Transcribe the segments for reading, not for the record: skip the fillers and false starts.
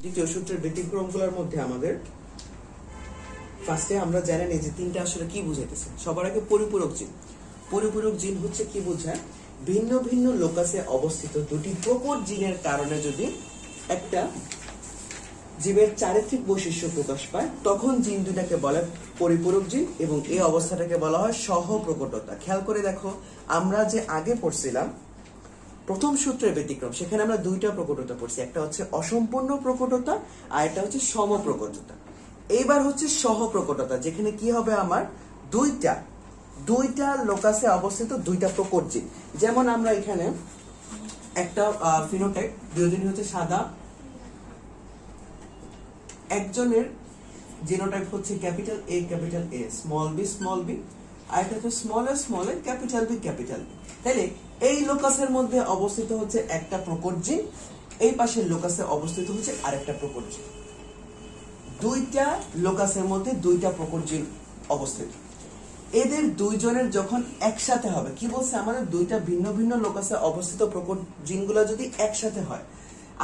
দ্বিতীয় সূত্রের ব্যতিক্রমগুলোর মধ্যে আমাদের ফার্স্টে আমরা জানি না যে তিনটা আসলে কি বুঝাইতেছে। সবার আগে পরিপূরক জিন। পরিপূরক জিন হচ্ছে কি বোঝায়, ভিন্ন ভিন্ন লোকাসে অবস্থিত দুটি প্রকট জিনের কারণে যদি একটা জীবের চারিত্রিক বৈশিষ্ট্য প্রকাশ পায় তখন জিন দুটাকে বলে পরিপূরক জিন এবং এই অবস্থাটাকে বলা হয় সহপ্রকটতা। খেয়াল করে দেখো, আমরা যে আগে পড়ছিলাম প্রথম সূত্রের ব্যতিক্রম, সেখানে আমরা দুইটা প্রকটতা পড়ছি, একটা হচ্ছে অসম্পূর্ণ প্রকটতা আর একটা হচ্ছে সমপ্রকটতা। এইবার হচ্ছে সহপ্রকটতা, যেখানে কি হবে আমার দুইটা লোকাসে অবস্থিত দুইটা প্রকট জিন। যেমন আমরা এখানে একটা ফিনোটাইপ, দুজনই হচ্ছে সাদা, একজনের জিনোটাইপ হচ্ছে capital A capital A small B আর এটা হচ্ছে স্মল এ ক্যাপিটাল বি। তাহলে এই লোকাসের মধ্যে অবস্থিত হচ্ছে একটা প্রকট জিন, এই পাশের লোকাসে অবস্থিত হচ্ছে আরেকটা প্রকট জিন। দুইটা লোকাসের মধ্যে দুইটা প্রকট জিন অবস্থিত। এদের দুইজনের যখন একসাথে হবে, কি বলছে আমাদের, দুইটা ভিন্ন ভিন্ন লোকাসে অবস্থিত প্রকট জিনগুলো যদি একসাথে হয়,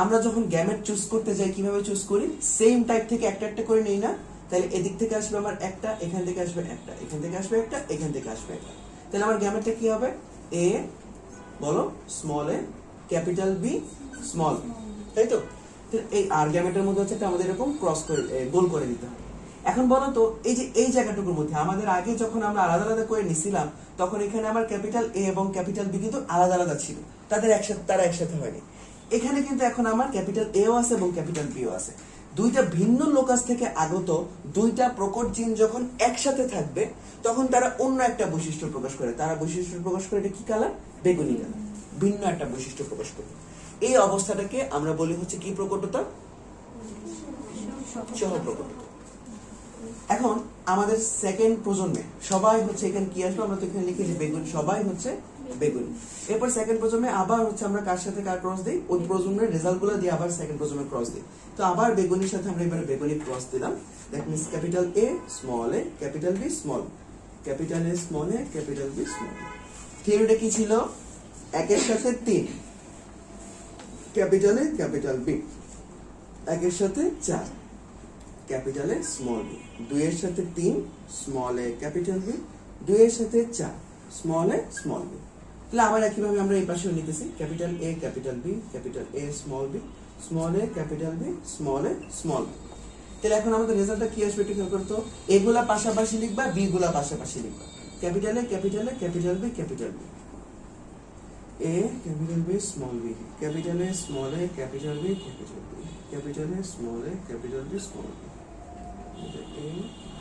আমরা যখন গ্যামেট চুজ করতে যাই কিভাবে চুজ করি, সেম টাইপ থেকে একটা একটা করে নেই না। তাহলে এদিক থেকে আসবে আমার একটা, এখান থেকে আসবে একটা, এখান থেকে আসবে একটা, এখান থেকে আসবে একটা। তাহলে আমার গ্যামেটটা কি হবে, এ বলো small A capital B small B, তাই তো। এই আর গ্যামেটের মধ্যে হচ্ছে আমাদের এরকম ক্রস করে গোল করে দিতে হবে। এখন বলো তো, এই যে এই জায়গাটুকুর মধ্যে আমাদের আগে যখন আমরা আলাদা আলাদা করে নিছিলাম তখন এখানে আমার ক্যাপিটাল এ এবং ক্যাপিটাল বি কিন্তু আলাদা আলাদা ছিল, তারা একসাথে হয়নি। এখানে কিন্তু এখন আমার ক্যাপিটাল এও আছে এবং ক্যাপিটাল বিও আছে। দুইটা ভিন্ন লোকাস থেকে আগত দুইটা প্রকট জিন যখন একসাথে থাকবে তখন তারা অন্য একটা বৈশিষ্ট্য প্রকাশ করে। তারা বৈশিষ্ট্য প্রকাশ করে, এটা কি কালার, বেগুনি কালার, ভিন্ন একটা বৈশিষ্ট্য প্রকাশ করে। এই অবস্থাটাকে আমরা বলি হচ্ছে কি প্রকটতা, সহপ্রকটতা। এখন আমাদের সেকেন্ড প্রজন্মে সবাই হচ্ছে এখানে কি আসবে, আমরা তো এখানে লিখেছি বেগুনি, সবাই হচ্ছে বেগুনি। এরপর সেকেন্ড প্রজন্মে আবার হচ্ছে আমরা কার সাথে কার ক্রস দিই, ওই প্রজন্মের রেজাল্ট গুলো দিয়ে আবার সেকেন্ড প্রজন্মের ক্রস দিই। তো আবার বেগুনির সাথে আমরা এবারে বেগুনি ক্রস দিলাম। That means capital A small A capital B small, capital A small A capital B small. থিওরিটা কি ছিল, একের সাথে 3 ক্যাপিটাল এ ক্যাপিটাল বি, একের সাথে 4 ক্যাপিটাল এ স্মল বি, 2 এর সাথে 3 স্মল এ ক্যাপিটাল বি, 2 এর সাথে 4 স্মল এ স্মল বি। তাহলে আবার একইভাবে আমরা এই পাশেও লিখেছি capital A capital B, capital A small B, small A capital B, small A small B. তাহলে এখন আমাদের রেজাল্টটা কি আসবে একটু খেয়াল করতো, এ গুলা পাশাপাশি লিখবা, বি গুলা পাশাপাশি লিখবা। Capital A capital A capital B capital B, A capital B small B, capital A small A capital B capital B, capital A small A capital B small B, A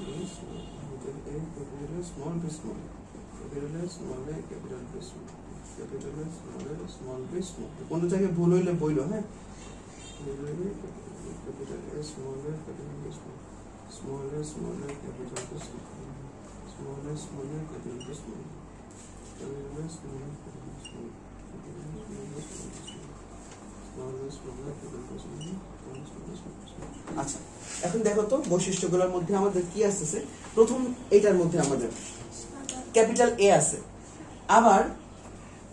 B small, capital A capital A small B small, capital A small A capital B small, capital A small A small B small. কোন জায়গায় ভুল হইলে বইলো, হ্যাঁ। Capital A small A capital B small, small A capital B small, small A capital B small, capital A small A capital B small, আচ্ছা এখন দেখো তো বৈশিষ্ট্যগুলোর মধ্যে আমাদের কি আসছে। প্রথম এটার মধ্যে আমাদের ক্যাপিটাল এ আছে, আবার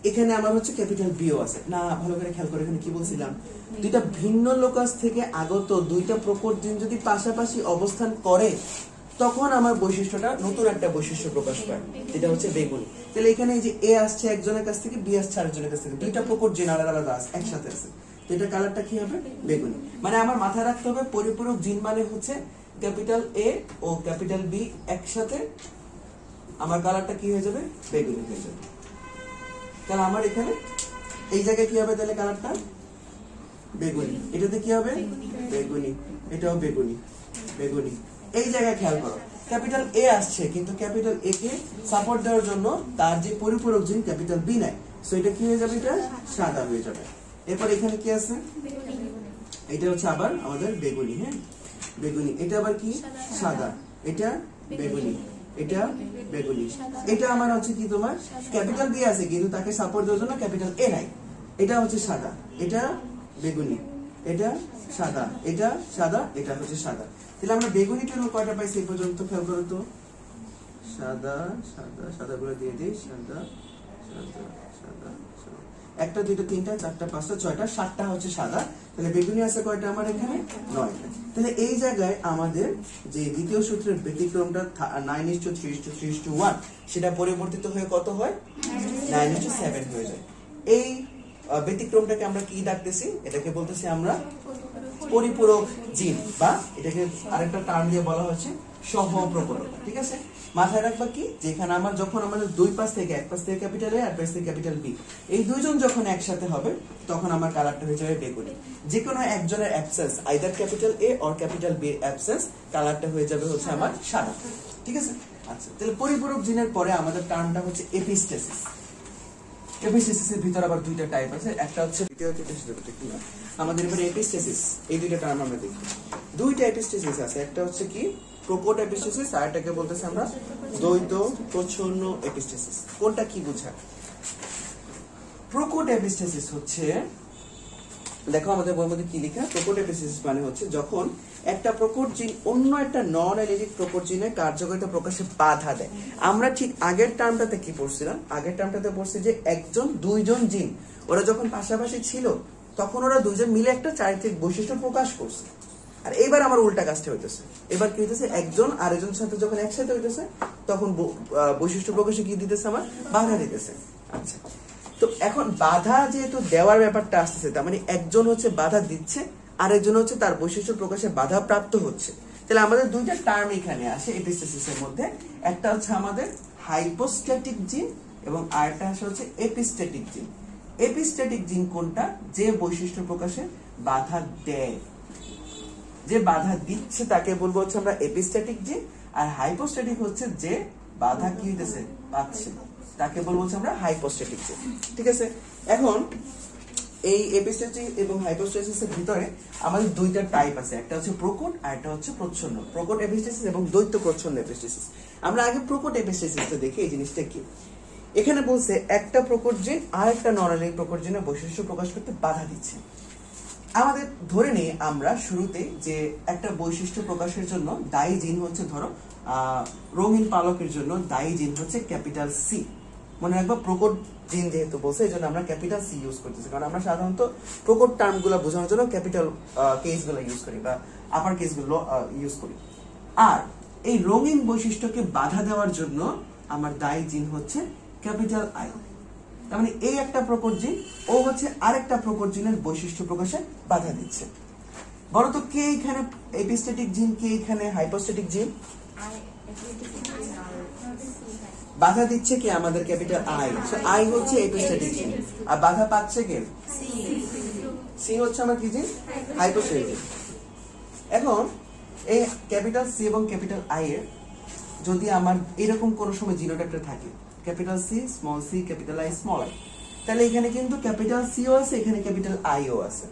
এখানে আমার হচ্ছে ক্যাপিটাল বিও আছে না। ভালো করে খেয়াল করে, এখানে কি বলছিলাম, দুইটা ভিন্ন লোকাস থেকে আগত দুইটা প্রকট জিন যদি পাশাপাশি অবস্থান করে তখন আমার বৈশিষ্ট্যটা নতুন একটা বৈশিষ্ট্য প্রকাশ পায়, যেটা হচ্ছে বেগুনি। তাহলে এখানে এই যে এ আসছে একজনের কাছ থেকে, বি আসছে আরেকজনের কাছ থেকে, দুইটা প্রকট জিন আলাদা আলাদা একসাথে আছে, তো এটা কালারটা কি হবে, বেগুনি। মানে আমার মাথায় রাখতে হবে পরিপূরক জিন মানে হচ্ছে ক্যাপিটাল এ ও ক্যাপিটাল বি একসাথে, আমার কালারটা কি হয়ে যাবে, বেগুনি হয়ে যাবে। তাহলে আমার এখানে এই জায়গায় কি হবে, তাহলে কালারটা বেগুনি, এটাতে কি হবে, বেগুনি, এটাও বেগুনি, বেগুনি। এই জায়গায় খেয়াল করো, ক্যাপিটাল এ আসছে কিন্তু ক্যাপিটাল এ কে সাপোর্ট দেওয়ার জন্য তার যে পরিপূরক জিন ক্যাপিটাল বি নাই, সো এটা কি হয়ে যাবে, এটা সাদা হয়ে যাবে। এরপর এখানে কি আছে, এটা হচ্ছে আবার আমাদের বেগুনি, হ্যাঁ বেগুনি। এটা আবার কি, সাদা, এটা বেগুনি, এটা বেগুনি। এটা আমার হচ্ছে কি, তোমার ক্যাপিটাল বি আছে কিন্তু তাকে সাপোর্ট দেওয়ার জন্য ক্যাপিটাল এ নাই, এটা হচ্ছে সাদা, এটা বেগুনি, এটা সাদা, এটা সাদা, এটা হচ্ছে সাদা। তাহলে আমরা বেগুনি টোটাল কয়টা পাইছি এই পর্যন্ত, খেয়াল করো তো, সাদা সাদা সাদা গুলো দিয়ে দিই, সাদা সাদা সাদা সাদা। একটা, দুইটা, তিনটা, চারটা, পাঁচটা, ছয়টা, সাতটা হচ্ছে সাদা। তাহলে বেগুনি আছে কয়টা আমার এখানে? 9টা। তাহলে এই জায়গায় আমাদের যে দ্বিতীয় সূত্রের ব্যতিক্রমটা 9:3:3:1 সেটা পরিবর্তিত হয়ে কত হয়? 9:7 হয়ে যায়। এই ব্যতিক্রমটাকে আমরা কি ডাকতেছি? এটাকে বলতেছি আমরা পরিপূরক জিন, বা এটাকে আরেকটা টার্ম দিয়ে বলা হচ্ছে সহপ্রকটতা। ঠিক আছে, মাথায় রাখবা কি, যেখানে আমার যখন আমাদের দুই পাশ থেকে, এক পাশ থেকে ক্যাপিটাল এ আর পাশ থেকে ক্যাপিটাল বি, এই দুইজন যখন একসাথে হবে তখন আমার কালারটা হয়ে যাবে বেগুনি। যে কোনো একজনের absence, either capital A or capital B এর অ্যাবসেন্স, কালারটা হয়ে যাবে হচ্ছে আমার সাদা। ঠিক আছে, আচ্ছা তাহলে পরিপূরক জিনের পরে আমাদের টার্মটা হচ্ছে এপিস্টেসিস। এপিস্টেসিসের ভিতর আবার দুইটা টাইপ আছে, একটা হচ্ছে আমাদের এবারে এপিস্টেসিস, এই দুইটা টার্ম আমরা দেখি। দুইটা এপিস্টেসিস আছে, একটা হচ্ছে কি প্রকট এপিস্টেসিস, আর এটাকে বলতেছি আমরা দ্বৈত প্রচ্ছন্ন এপিস্টেসিস। কোনটা কি বোঝায়? প্রকট এপিস্টেসিস হচ্ছে, দেখো আমাদের বইয়ের মধ্যে কি লেখা, প্রকট এপিস্টেসিস মানে হচ্ছে যখন একটা প্রকট জিন অন্য একটা নন অ্যালেলিক প্রকট জিনের কার্যকারিতা প্রকাশে বাধা দেয়। আমরা ঠিক আগের টার্মটাতে কি পড়ছিলাম? আগের টার্মটাতে পড়ছি যে একজন দুইজন জিন ওরা যখন পাশাপাশি ছিল তখন ওরা দুইজন মিলে একটা চারিত্রিক বৈশিষ্ট্য প্রকাশ করছে। আর এবার আমার উল্টা কাজটা হইতেছে, এবার কি হইতেছে, একজন আরেকজনের সাথে যখন একসাথে হইতেছে তখন বৈশিষ্ট্য প্রকাশে কি দিতেছে, আমার বাধা দিতেছে। আচ্ছা, তো এখন বাধা যেহেতু দেওয়ার ব্যাপারটা আসতেছে, তার মানে একজন হচ্ছে বাধা দিচ্ছে, আরেকজন হচ্ছে তার বৈশিষ্ট্য প্রকাশে বাধা প্রাপ্ত হচ্ছে। তাহলে আমাদের দুইটা টার্ম এখানে আসে এপিস্টেসিসের মধ্যে, একটা হচ্ছে আমাদের হাইপোস্ট্যাটিক জিন এবং আরেকটা হচ্ছে এপিস্ট্যাটিক জিন। এপিস্ট্যাটিক জিন কোনটা? যে বৈশিষ্ট্য প্রকাশে বাধা দেয়, যে বাধা দিচ্ছে তাকে বলবো হচ্ছে আমরা এপিস্ট্যাটিক জিন, আর হাইপোস্ট্যাটিক হচ্ছে যে বাধা কি হইতেছে, পাচ্ছে, তাকে বলবো হচ্ছে আমরা হাইপোস্ট্যাটিক জিন। ঠিক আছে, এখন এই এপিস্ট্যাটিক এবং হাইপোস্ট্যাটিসের ভিতরে আমাদের দুইটা টাইপ আছে, একটা হচ্ছে প্রকট আর একটা হচ্ছে প্রচ্ছন্ন। প্রকট এপিস্টেসিস এবং দ্বৈত প্রচ্ছন্ন এপিস্টেসিস। আমরা আগে প্রকট এপিস্টেসিসটা দেখি এই জিনিসটা কি। এখানে বলছে একটা প্রকট জিন আর একটা নন অ্যালেলিক প্রকট জিনের বৈশিষ্ট্য প্রকাশ করতে বাধা দিচ্ছে। আমাদের ধরে নেই আমরা শুরুতে যে একটা বৈশিষ্ট্য প্রকাশের জন্য দায়ী জিন হচ্ছে, ধরো রঙিন পালকের জন্য দায়ী জিন হচ্ছে ক্যাপিটাল সি। মনে রাখবো প্রকট জিন যেহেতু বলছে এই জন্য আমরা ক্যাপিটাল সি ইউজ করতেছি, কারণ আমরা সাধারণত প্রকট টার্ম গুলো বোঝানোর জন্য ক্যাপিটাল কেস গুলো ইউজ করি বা আপার কেস গুলো ইউজ করি। আর এই রঙিন বৈশিষ্ট্যকে বাধা দেওয়ার জন্য আমার দায়ী জিন হচ্ছে ক্যাপিটাল আই। তার মানে এই একটা প্রকট জিন ও হচ্ছে আরেকটা প্রকট জিনের বৈশিষ্ট্য প্রকাশে বাধা দিচ্ছে। বলো তো কে এখানে এপিস্ট্যাটিক জিন, কে এখানে হাইপোস্ট্যাটিক জিন? বাধা দিচ্ছে কে? আমাদের ক্যাপিটাল আই। আই হচ্ছে এপিস্ট্যাটিক জিন, আর বাধা পাচ্ছে কে? সি হচ্ছে আমার কি জিন? হাইপোস্ট্যাটিক জিন। এখন এই ক্যাপিটাল সি এবং ক্যাপিটাল আই এর যদি আমার এরকম কোন সময় জিনোটাইপটা থাকে, capital C small C capital I small I, তাহলে এখানে কিন্তু ক্যাপিটাল সিও আছে, এখানে ক্যাপিটাল আইও আছে।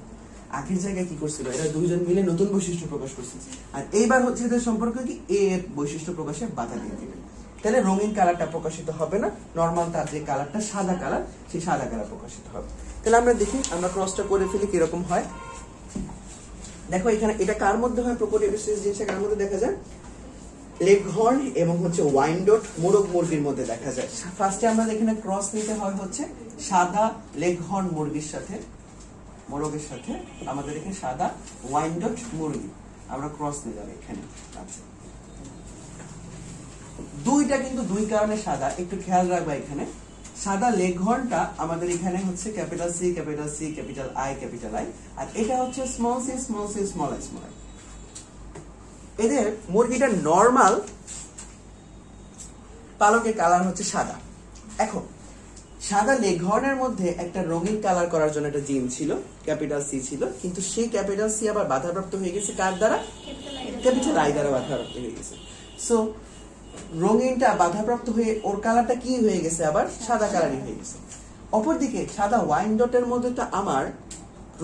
আগের জায়গায় কি করছিল, এরা দুইজন মিলে নতুন বৈশিষ্ট্য প্রকাশ করছে, আর এইবার হচ্ছে এদের সম্পর্ক কি এ এর বৈশিষ্ট্য প্রকাশে বাধা দিয়ে দিবে। তাহলে রঙিন কালারটা প্রকাশিত হবে না, নর্মাল তার যে কালারটা সাদা কালার, সেই সাদা কালার প্রকাশিত হবে। তাহলে আমরা দেখি, আমরা ক্রসটা করে ফেলি কিরকম হয়। দেখো এখানে এটা কার মধ্যে হয়? প্রকট এপিস্টেসিস জিনিসটা কার মধ্যে দেখা যায়? লেগহর্ন এবং হচ্ছে ওয়াইনডট মোরগ মুরগির মধ্যে দেখা যায়। ফার্স্টে আমরা এখানে ক্রস নিতে হয় হচ্ছে সাদা লেগহর্ন মুরগির সাথে, মোরগের সাথে আমাদের এখানে সাদা ওয়াইনডট মুরগি আমরা ক্রস নিলাম এখানে। আচ্ছা, দুইটা কিন্তু দুই কারণে সাদা, একটু খেয়াল রাখবা। এখানে সাদা লেগহর্নটা আমাদের এখানে হচ্ছে capital C capital C capital I capital I, আর এটা হচ্ছে small C small C small I small I. এদের মুরগিটার নরমাল পালকের কালার হচ্ছে সাদা। এখন সাদা লেগহর্নের মধ্যে একটা রঙিন কালার করার জন্য একটা জিন ছিল, ক্যাপিটাল সি ছিল, কিন্তু সেই ক্যাপিটাল সি আবার বাধাপ্রাপ্ত হয়ে গেছে কার দ্বারা? ক্যাপিটাল আই দ্বারা বাধাপ্রাপ্ত হয়ে গেছে। সো রঙিনটা বাধাপ্রাপ্ত হয়ে ওর কালারটা কি হয়ে গেছে? আবার সাদা কালারই হয়ে গেছে। অপরদিকে সাদা ওয়াইন ডটের মধ্যে তো আমার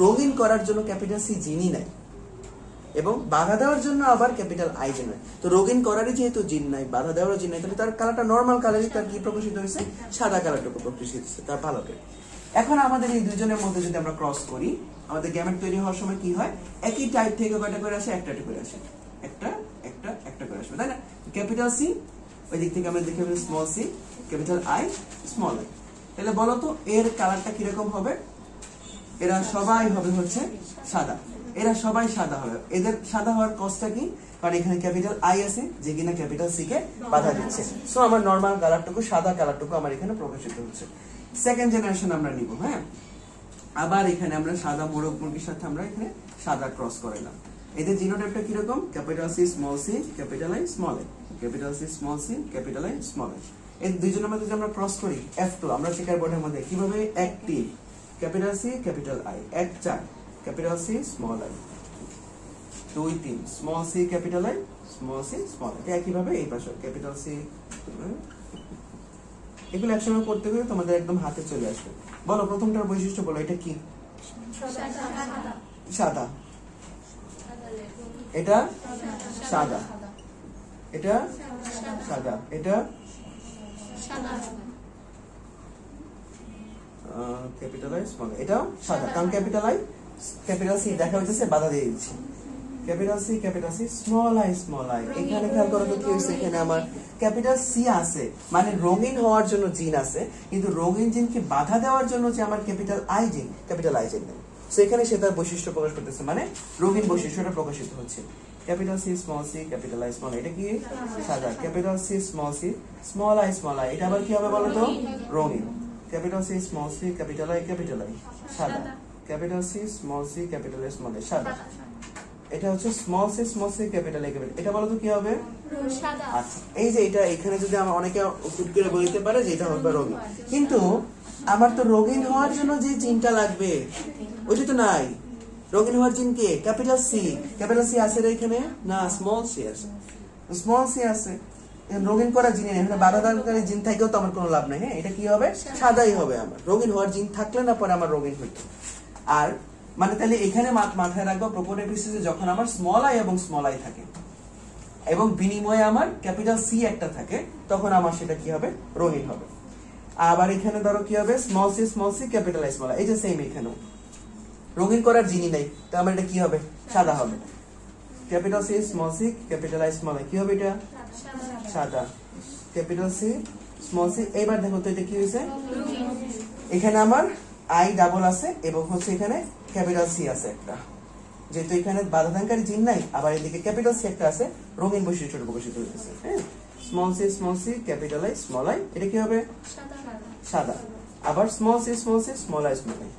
রঙিন করার জন্য ক্যাপিটাল সি জিনই নাই, এবং বাধা দেওয়ার জন্য আবার ক্যাপিটাল আই জিন নাই। তো রঙিন করারই যেহেতু জিন নাই, বাধা দেওয়ারও জিন নাই, তাহলে তার কালারটা নর্মাল কালারই, তার কি প্রকাশিত হয়েছে? সাদা কালারটুকু প্রকাশিত হয়েছে তার পালকে। এখন আমাদের এই দুজনের মধ্যে যদি আমরা ক্রস করি, আমাদের গ্যামেট তৈরি হওয়ার সময় কি হয়? একই টাইপ থেকে কয়টা করে আসে? একটা করে আসে, একটা একটা একটা করে আসবে, তাই না? ক্যাপিটাল সি ওই দিক থেকে আমরা দেখে small C, capital I small I. তাহলে বলো তো এর কালারটা কিরকম হবে? এরা সবাই হবে হচ্ছে সাদা, এরা সবাই সাদা হবে। এদের সাদা হওয়ার কজটা কি? কারণ এখানে ক্যাপিটাল আই আছে যে কিনা ক্যাপিটাল সি কে বাধা দিচ্ছে। সো আমার নরমাল কালারটুকু, সাদা কালারটুকু আমার এখানে প্রকাশিত হচ্ছে। সেকেন্ড জেনারেশন আমরা নিব। হ্যাঁ, আবার এখানে আমরা সাদা মোরগ মুরগির সাথে আমরা এখানে সাদা ক্রস করাইলাম। এদের জিনোটাইপটা কিরকম? Capital C small C capital I small I, capital C small C capital I small I. এই দুইজনের মধ্যে যদি আমরা ক্রস করি F2, আমরা চেকার বোর্ডের মধ্যে কিভাবে 1 capital C capital I, 1 4 capital C small I, 2 3 small C capital I small C small I. একইভাবে এই পাশে ক্যাপিটাল সি। এগুলো একসময় করতে গেলে তোমাদের একদম হাতে চলে আসবে। বলো প্রথমটার বৈশিষ্ট্য বলো, এটা কি? সাদা, এটা সাদা, এটা সাদা, এটা ক্যাপিটাল আই স্মল, এটাও সাদা। কারণ ক্যাপিটাল আই ক্যাপিটাল সি দেখা হচ্ছে বাধা দিয়ে দিচ্ছি। Capital C small I small I. এখানে খেয়াল করো তো কি হয়েছে, এখানে আমার ক্যাপিটাল সি আছে মানে রঙিন হওয়ার জন্য জিন আছে, কিন্তু রঙিন জিনকে বাধা দেওয়ার জন্য যে আমার ক্যাপিটাল আই জিন নেই। সো এখানে সে তার বৈশিষ্ট্য প্রকাশ করতেছে, মানে রঙিন বৈশিষ্ট্যটা প্রকাশিত হচ্ছে। Capital C small C capital I small, এটা কি? সাদা। Capital C small I small I, এটা আবার কি হবে বলো তো? রঙিন। Capital C small C capital I সাদা। Capital C small C capital I small I সাদা। এটা হচ্ছে small C capital I capital, এটা বলো তো কি হবে? সাদা। আচ্ছা, এই যে এটা এখানে যদি আমরা অনেকে উত্তর করে বলতে পারে যে এটা হবে রঙিন, কিন্তু আমার তো রঙিন হওয়ার জন্য যে জিনটা লাগবে ওইটা তো নাই। রঙিন হওয়ার জিন কে? ক্যাপিটাল সি আছে এখানে না? স্মল সি আছে। রঙিন করা জিন এখানে বাধাদানকারী জিন থাকেও তো আমার কোনো লাভ নাই। হ্যাঁ, এটা কি হবে? সাদাই হবে। আমার রঙিন হওয়ার জিন থাকলে না পরে আমার রঙিন হইতো। আর মানে তাহলে এখানে মাথায় রাখবো প্রোপোট এপিসিসে যখন আমার স্মল আই এবং স্মল আই থাকে এবং বিনিময়ে আমার ক্যাপিটাল সি একটা থাকে, তখন আমার সেটা কি হবে? রঙিন হবে। আবার এখানে ধরো কি হবে? Small C capital I small I, এই যে সেম এখানেও রঙিন করার জিনিস নাই, তো আমার এটা কি হবে? সাদা হবে। Capital C small C capital I small I, কি হবে এটা? সাদা। Capital C small C. এবার দেখো তো এটা কি হয়েছে, এখানে আমার আই ডাবল আছে এবং হচ্ছে এখানে ক্যাপিটাল সি আছে একটা, যেহেতু এখানে বাধাদানকারী জিন নাই, আবার এদিকে ক্যাপিটাল সি একটা আছে, রঙিন বৈশিষ্ট্যটা প্রকাশিত হয়েছে। হ্যাঁ, small C capital I small I, এটা কি হবে? সাদা। আবার small C small I small I,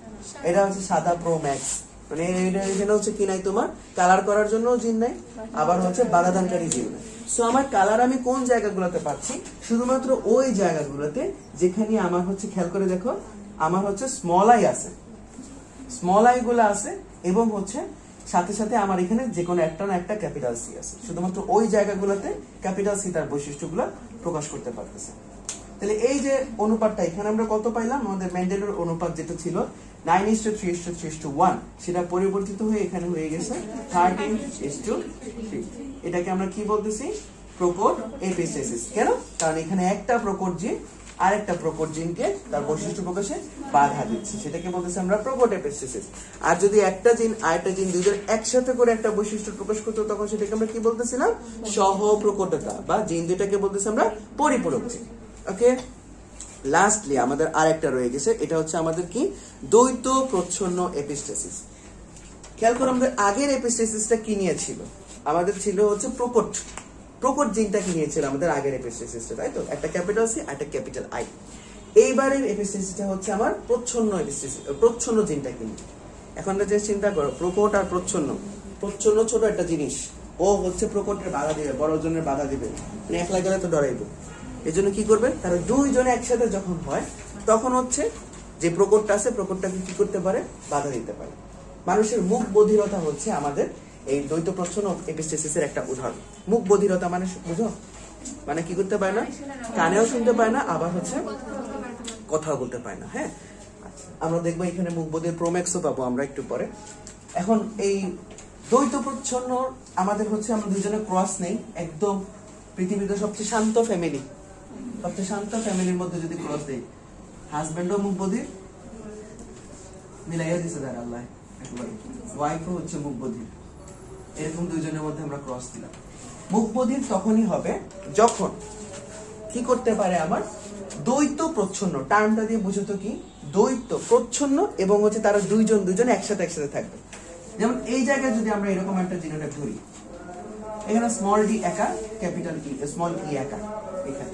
এটা হচ্ছে সাদা প্রো ম্যাক্স। মানে এখানে হচ্ছে কি নাই, তোমার কালার করার জন্য জিন নাই, আবার হচ্ছে বাধাদানকারী জিন নাই। সো আমার কালার আমি কোন জায়গাগুলোতে পাচ্ছি? শুধুমাত্র ওই জায়গাগুলোতে যেখানে আমার হচ্ছে, খেয়াল করে দেখো, আমার হচ্ছে স্মল আই আছে, স্মল আই গুলো আছে এবং হচ্ছে সাথে সাথে আমার এখানে যে কোনো একটা না একটা ক্যাপিটাল সি আছে। শুধুমাত্র ওই জায়গাগুলোতে ক্যাপিটাল সি তার বৈশিষ্ট্যগুলো প্রকাশ করতে পারতেছে। তাহলে এই যে অনুপাতটা এখানে আমরা কত পাইলাম? আমাদের মেন্ডেলের অনুপাত যেটা ছিল 9:3:3:1, সেটা পরিবর্তিত হয়ে এখানে হয়ে গেছে 13:3। এটাকে আমরা কি বলতেছি? প্রোপোট এপিস্টেসিস। কেন? কারণ এখানে একটা প্রোপোট জিন আরেকটা প্রোপোট জিনকে তার বৈশিষ্ট্য প্রকাশে বাধা দিচ্ছে, সেটাকে বলতেছি আমরা প্রোপোট এপিস্টেসিস। আর যদি একটা জিন আরেকটা জিন দুইজন একসাথে করে একটা বৈশিষ্ট্য প্রকাশ করতো, তখন সেটাকে আমরা কি বলতেছিলাম? সহপ্রকটতা, বা জিন দুইটাকে বলতেছি আমরা পরিপূরক জিন। ওকে, লাস্টলি আমাদের আরেকটা রয়ে গেছে, এটা হচ্ছে আমাদের কি? দ্বৈত প্রচ্ছন্ন এপিস্টেসিস। খেয়াল করো আমাদের আগের এপিস্টেসিসটা কি নিয়েছিল? আমাদের ছিল হচ্ছে প্রোপোট জিনটা কি নিয়েছিল আমাদের আগের এপিস্টেসিসটা, তাই তো? একটা ক্যাপিটাল সি একটা ক্যাপিটাল আই। এইবারের এপিস্টেসিসটা হচ্ছে আমার প্রচ্ছন্ন এপিস্টেসিস, প্রচ্ছন্ন জিনটা কি। এখন যে চিন্তা করো, প্রোপোট আর প্রচ্ছন্ন ছোট একটা জিনিস, ও হচ্ছে প্রোপোটের বাধা দিবে, বড় জনের বাধা দিবে, মানে একলা গেলে তো ডরাইবো। এই জন্য কি করবে? তারা দুইজনে একসাথে যখন হয়, তখন হচ্ছে যে প্রকটটা আছে, প্রকটটাকে কি করতে পারে? বাধা দিতে পারে। মানুষের মুখ বধিরতা হচ্ছে আমাদের এই দ্বৈত প্রচ্ছন্ন এপিস্টেসিসের একটা উদাহরণ। মুখ বধিরতা মানে বুঝো, মানে কি করতে পারে না, কানেও শুনতে পায় না, আবার হচ্ছে কথাও বলতে পায় না। হ্যাঁ, আমরা দেখবো এখানে মুখ বধির প্রোম্যাক্সও পাবো আমরা একটু পরে। এখন এই দ্বৈত প্রচ্ছন্ন আমাদের হচ্ছে, আমরা দুইজনে ক্রস নেই, একদম পৃথিবীতে সবচেয়ে শান্ত ফ্যামিলির মধ্যে যদি ক্রস দেই, হাজবেন্ডও মুখ বধির, মিলাইয়া দিছে তার আল্লাহ, একেবারে ওয়াইফও হচ্ছে মুখ বধির, এরকম দুইজনের মধ্যে আমরা ক্রস দিলাম। মুখ বধির তখনই হবে যখন কি করতে পারে, আমার দ্বৈত প্রচ্ছন্ন টার্মটা দিয়ে বুঝো তো কি, দ্বৈত প্রচ্ছন্ন এবং হচ্ছে তারা দুইজন একসাথে থাকবে। যেমন এই জায়গায় যদি আমরা এরকম একটা জিনোটাইপ ধরি, এখানে স্মল ডি একা, ক্যাপিটাল ই, স্মল ই একা, এখানে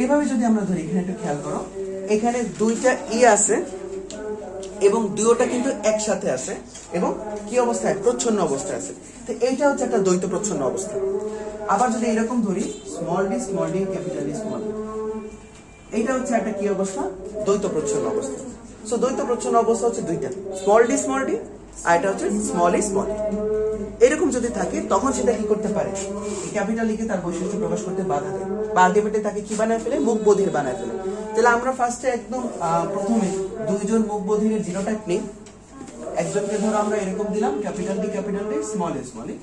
এইভাবে যদি আমরা ধরি, এখানে একটু খেয়াল করো, এখানে দুইটা ই আছে এবং দুইটা কিন্তু একসাথে আছে এবং কি অবস্থায়, প্রচ্ছন্ন অবস্থায় আছে। তো এইটা হচ্ছে একটা দ্বৈত প্রচ্ছন্ন অবস্থা। আবার যদি এরকম ধরি, small D capital D small, এইটা হচ্ছে একটা কি অবস্থা, দ্বৈত প্রচ্ছন্ন অবস্থা। সো দ্বৈত প্রচ্ছন্ন অবস্থা হচ্ছে দুইটা, স্মল ডি আর এটা হচ্ছে স্মল ই। এরকম যদি থাকে তখন সেটা কি করতে পারে, ক্যাপিটাল ই কে তার বৈশিষ্ট্য প্রকাশ করতে বাধা দেয় বা আলটিমেটলি তাকে কি বানায় ফেলে, মুখ বধির বানায় ফেলে। তাহলে আমরা ফার্স্টে একদম প্রথমে দুইজন মুখ বধিরের জিনোটাইপ নেই। একজনকে ধরো আমরা এরকম দিলাম ক্যাপিটাল ডি স্মল ই,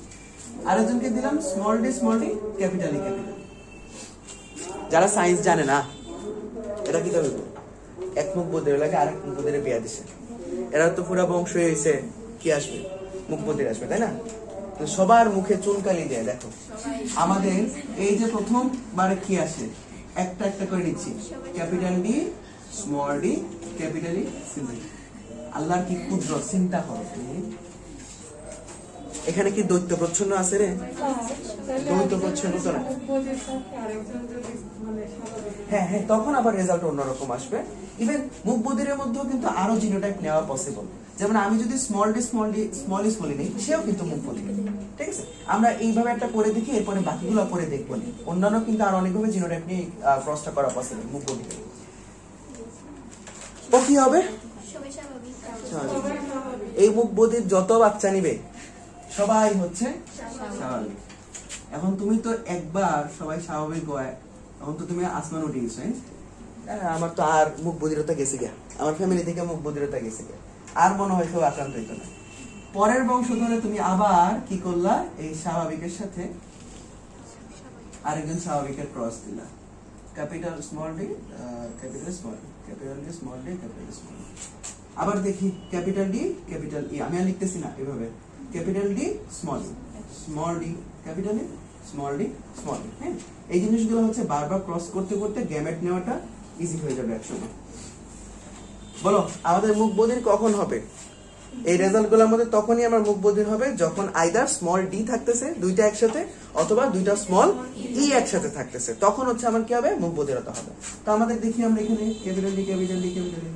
আরেকজনকে দিলাম স্মল ডি ক্যাপিটাল ই। যারা সায়েন্স জানে না এটা কি তবে এক মুখ বধির লাগে আরেক মুখ বধিরে বিয়া দিছে, এরা তো পুরা বংশ হয়েছে কি আসবে, মুখ বধির আসবে, তাই না? সবার মুখে চুনকালি দেয়। দেখো আমাদের এই যে প্রথমবারে কি আসে, একটা একটা করে নিচ্ছি, capital D small D capital ই সিম্পল। আল্লাহর কি ক্ষুদ্র, চিন্তা করো তুমি, এখানে কি দ্বৈত প্রচ্ছন্ন আছে রে? দ্বৈত প্রচ্ছন্ন তো না। হ্যাঁ, তখন আবার রেজাল্ট অন্যরকম আসবে। ইভেন মুখ বধিরের মধ্যেও কিন্তু আরো জিনোটাইপ নেওয়া পসিবল। যেমন আমি যদি স্মল ই নেই, সেও কিন্তু মুখ বধির, ঠিক আছে? আমরা এইভাবে একটা করে দেখি, এরপরে বাকিগুলো করে দেখবো। অন্যান্য কিন্তু আরো অনেকভাবে জিনোটাইপ নিয়ে ক্রসটা করা পসিবল মুখ বধির। ও কি হবে, এই মুখ বধির যত বাচ্চা নিবে সবাই হচ্ছে স্বাভাবিক। এখন তুমি তো একবার সবাই স্বাভাবিক হয়, এখন তো তুমি আসমান উঠে গেছো। আমার তো আর মুখ বধিরতা গেছে গিয়া, আমার ফ্যামিলি থেকে মুখ বধিরতা গেছে গিয়া, আর মনে হয় কেউ আক্রান্ত হইতো না। পরের বংশধরে তুমি আবার কি করলা, এই স্বাভাবিকের সাথে আরেকজন স্বাভাবিকের ক্রস দিলা, capital small D capital small D capital D small D capital small D. আবার দেখি ক্যাপিটাল ডি ক্যাপিটাল ই, আমি আর লিখতেছি না এভাবে, capital D small D capital ই স্মল ডি স্মল ডি। হ্যাঁ, এই জিনিসগুলো হচ্ছে বারবার ক্রস করতে করতে গ্যামেট নেওয়াটা ইজি হয়ে যাবে একসময়। বলো আমাদের মুখ বধির কখন হবে? এই রেজাল্ট গুলোর মধ্যে তখনই আমার মুখ বধির হবে যখন আইদার স্মল ডি থাকতেছে দুইটা একসাথে, অথবা দুইটা স্মল ই একসাথে থাকতেছে, তখন হচ্ছে আমার কি হবে, মুখ বধিরতা হবে। তো আমাদের দেখি আমরা এখানে capital D capital D capital D,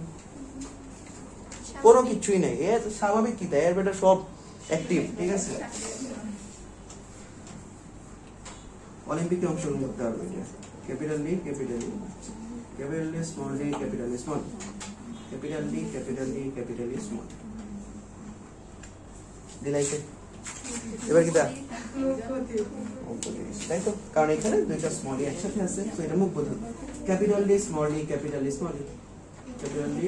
কোনো কিছুই নেই, এ স্বাভাবিক কি, এর বেটা সব অ্যাক্টিভ, ঠিক আছে? অলিম্পিকে অংশগ্রহণ করতে পারবে। Capital D capital D capital D small D capital D small capital D capital D capital D small দিলাইছে। এবার কি দা, তাই তো, কারণ এখানে দুইটা স্মল ডি একসাথে আছে, তো এটা মুখ বধির। Capital D small D capital D small D capital D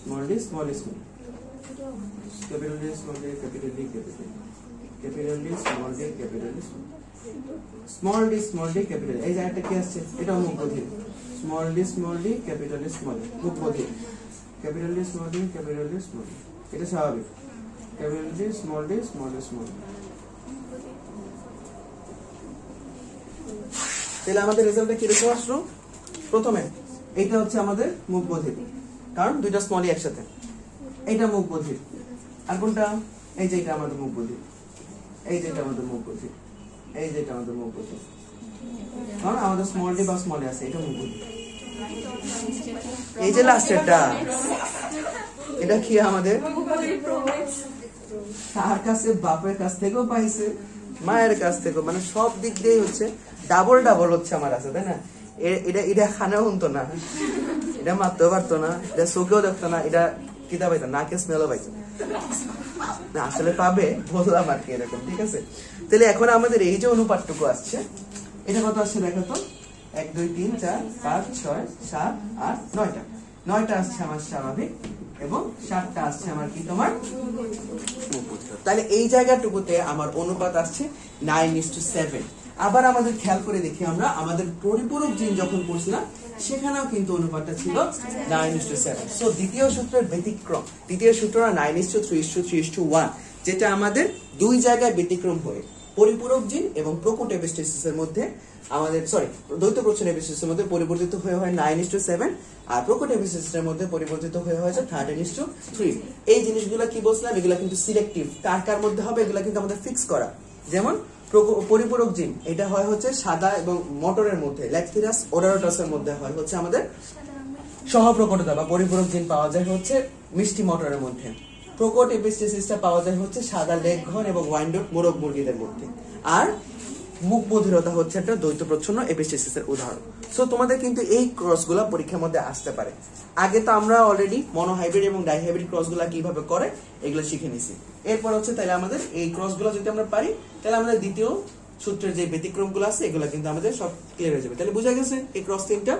small D small D small capital D small D capital D capital D small D capital D small D capital. এই জায়গাটা কি আসছে, এটা মুখ বধির। Small D capital D small মুখ বধির। Capital D small D capital D small, এটা স্বাভাবিক। Capital D small D small D small. তাহলে আমাদের রেজাল্টটা কিরকম আসলো? প্রথমে এইটা হচ্ছে আমাদের মুখ বধির, কারণ দুইটা স্মল ই একসাথে, এইটা মুখ বধির। আর কোনটা, এই যে এটা আমাদের মুখ বধির, এই যেটা আমাদের মুখ বধির, এই যেটা আমাদের মুখ বধির, কারণ আমাদের স্মল ডি বা স্মল আছে, এটা মুখ বধির। এই যে লাস্টেরটা, এটা কি আমাদের তার কাছে বাপের কাছ থেকেও পাইছে, মায়ের কাছ থেকেও, মানে সব দিক দিয়ে হচ্ছে ডাবল হচ্ছে আমার আছে, তাই না? এটা খানাও হতো না, এটা মারতেও পারতো না, এটা চোখেও দেখতো না, এটা কিতা পাইতো, নাকে স্মেলও পাইতো না, আসলে পাবে বললাম আর কি এরকম, ঠিক আছে? তাহলে এখন আমাদের এই যে অনুপাতটুকু আসছে, এটা কত আসছে দেখো তো, 1 2 3 4 5 6 7 8 9টা, 9টা আসছে আমার স্বাভাবিক এবং 7টা আসছে আমার কি, তোমার মুখ বধির। তাহলে এই জায়গাটুকুতে আমার অনুপাত আসছে 9:7। আবার আমাদের খেয়াল করে দেখি আমরা, আমাদের পরিপূরক জিন যখন পড়ছিলাম সেখানেও কিন্তু অনুপাতটা ছিল 9:7। সো দ্বিতীয় সূত্রের ব্যতিক্রম, দ্বিতীয় সূত্রটা 9:3:3:1, যেটা আমাদের দুই জায়গায় ব্যতিক্রম হয়ে পরিপূরক জিন এবং প্রোকোট এপিস্টেসিসের মধ্যে আমাদের দ্বৈত প্রচ্ছন্ন এপিস্টেসিসের মধ্যে পরিবর্তিত হয়ে হয় 9:7 আর প্রোকোট এপিস্টেসিসের মধ্যে পরিবর্তিত হয়ে হয়েছে 13:3। এই জিনিসগুলো কি বলছিলাম, এগুলো কিন্তু সিলেক্টিভ, কার কার মধ্যে হবে এগুলো কিন্তু আমাদের ফিক্স করা। যেমন পরিপূরক জিন এটা হয় হচ্ছে সাদা এবং মটরের মধ্যে, ল্যাকথিরাস ওডারোটাসের মধ্যে হয় হচ্ছে আমাদের সহপ্রকটতা বা পরিপূরক জিন পাওয়া যায় হচ্ছে মিষ্টি মটরের মধ্যে। প্রোকোট এপিস্টেসিসটা পাওয়া যায় হচ্ছে সাদা লেগঘন এবং ওয়াইন্ডট মোরগ মুরগিদের মধ্যে। আর মুখ বধিরতা হচ্ছে একটা দ্বৈত প্রচ্ছন্ন এপিস্টেসিসের উদাহরণ। সো তোমাদের কিন্তু এই ক্রসগুলো পরীক্ষার মধ্যে আসতে পারে। আগে তো আমরা অলরেডি মনোহাইব্রিড এবং ডাইহাইব্রিড ক্রসগুলো কিভাবে করে এগুলো শিখে নিছি। এরপর হচ্ছে তাহলে আমাদের এই ক্রসগুলো যদি আমরা পারি তাহলে আমাদের দ্বিতীয় সূত্রের যে ব্যতিক্রমগুলো আছে এগুলো কিন্তু আমাদের সব ক্লিয়ার হয়ে যাবে। তাহলে বোঝা গেছে এই ক্রস তিনটা।